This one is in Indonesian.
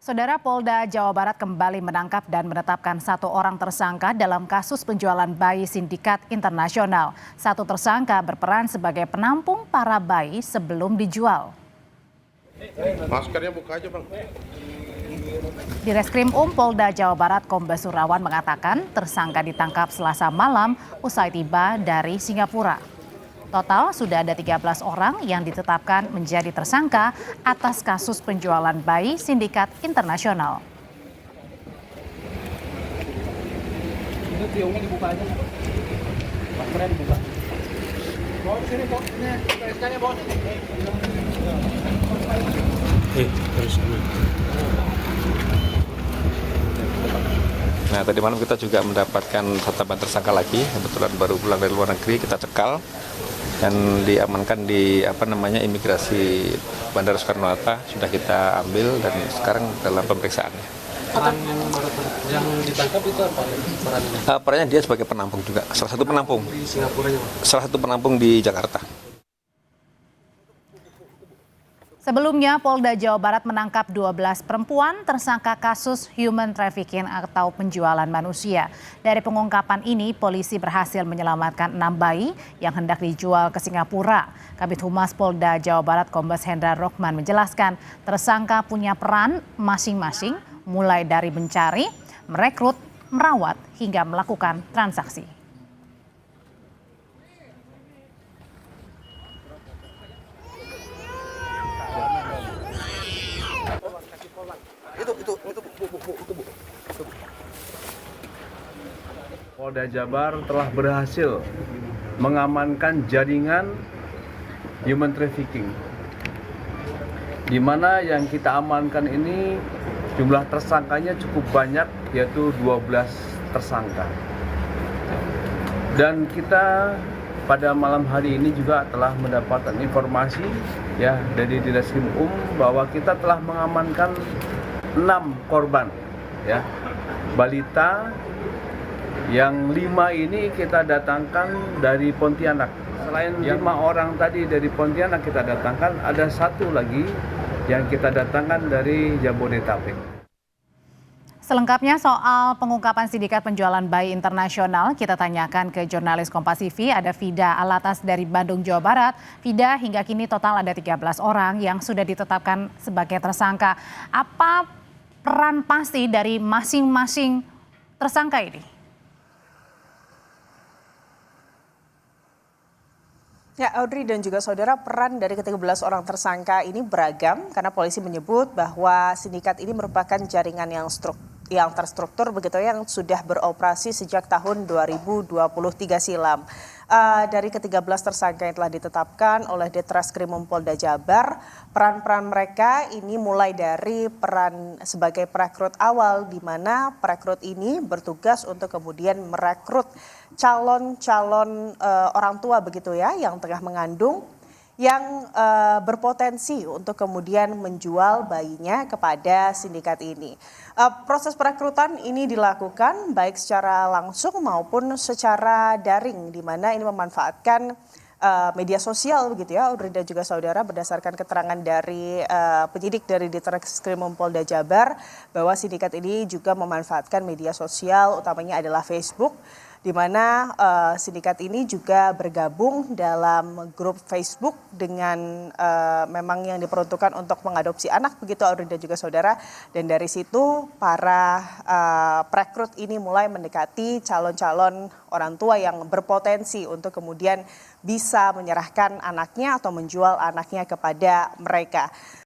Saudara Polda Jawa Barat kembali menangkap dan menetapkan satu orang tersangka dalam kasus penjualan bayi sindikat internasional. Satu tersangka berperan sebagai penampung para bayi sebelum dijual. Maskernya buka aja, Bang. Di Reskrim Polda Jawa Barat, Kombes Surawan mengatakan tersangka ditangkap Selasa malam usai tiba dari Singapura. Total sudah ada 13 orang yang ditetapkan menjadi tersangka atas kasus penjualan bayi sindikat internasional. Itu tiungnya dibuka aja. Maskernya dibuka. Bawa ke sini, Bos. Ini PSK-nya, Bos. Terus. Nah, tadi malam kita juga mendapatkan tambahan tersangka lagi, kebetulan baru pulang dari luar negeri, kita cekal dan diamankan di imigrasi Bandara Soekarno-Hatta, sudah kita ambil dan sekarang dalam pemeriksaannya. Peran yang ditangkap itu apa perannya? Perannya dia sebagai penampung juga, salah satu penampung Di Singapura juga. salah satu penampung di Jakarta. Sebelumnya, Polda Jawa Barat menangkap 12 perempuan tersangka kasus human trafficking atau penjualan manusia. Dari pengungkapan ini, polisi berhasil menyelamatkan 6 bayi yang hendak dijual ke Singapura. Kabid Humas Polda Jawa Barat Kombes Hendra Rohman menjelaskan, tersangka punya peran masing-masing, mulai dari mencari, merekrut, merawat, hingga melakukan transaksi. Polda Jabar telah berhasil mengamankan jaringan human trafficking, di mana yang kita amankan ini jumlah tersangkanya cukup banyak, yaitu 12 tersangka. Dan kita pada malam hari ini juga telah mendapatkan informasi dari Direskrim bahwa kita telah mengamankan 6 korban balita, yang 5 ini kita datangkan dari Pontianak. Selain 5 orang tadi dari Pontianak kita datangkan, ada satu lagi yang kita datangkan dari Jabodetabek. Selengkapnya soal pengungkapan sindikat penjualan bayi internasional, kita tanyakan ke jurnalis Kompas TV, ada Fida Alatas dari Bandung, Jawa Barat. Fida, hingga kini total ada 13 orang yang sudah ditetapkan sebagai tersangka. Apa peran pasti dari masing-masing tersangka ini? Ya, Audrey dan juga saudara, peran dari ke-13 orang tersangka ini beragam karena polisi menyebut bahwa sindikat ini merupakan jaringan yang terstruktur begitu yang sudah beroperasi sejak tahun 2023 silam. Dari ke-13 tersangka yang telah ditetapkan oleh Ditreskrimum Polda Jabar, peran-peran mereka ini mulai dari peran sebagai perekrut awal, di mana perekrut ini bertugas untuk kemudian merekrut calon-calon orang tua begitu yang tengah mengandung, yang berpotensi untuk kemudian menjual bayinya kepada sindikat ini. Proses perekrutan ini dilakukan baik secara langsung maupun secara daring, di mana ini memanfaatkan media sosial begitu Audrey dan juga saudara, berdasarkan keterangan dari penyidik dari Ditreskrimum Polda Jabar bahwa sindikat ini juga memanfaatkan media sosial, utamanya adalah Facebook, di mana sindikat ini juga bergabung dalam grup Facebook dengan memang yang diperuntukkan untuk mengadopsi anak begitu Audrey dan juga saudara. Dan dari situ para perekrut ini mulai mendekati calon-calon orang tua yang berpotensi untuk kemudian bisa menyerahkan anaknya atau menjual anaknya kepada mereka.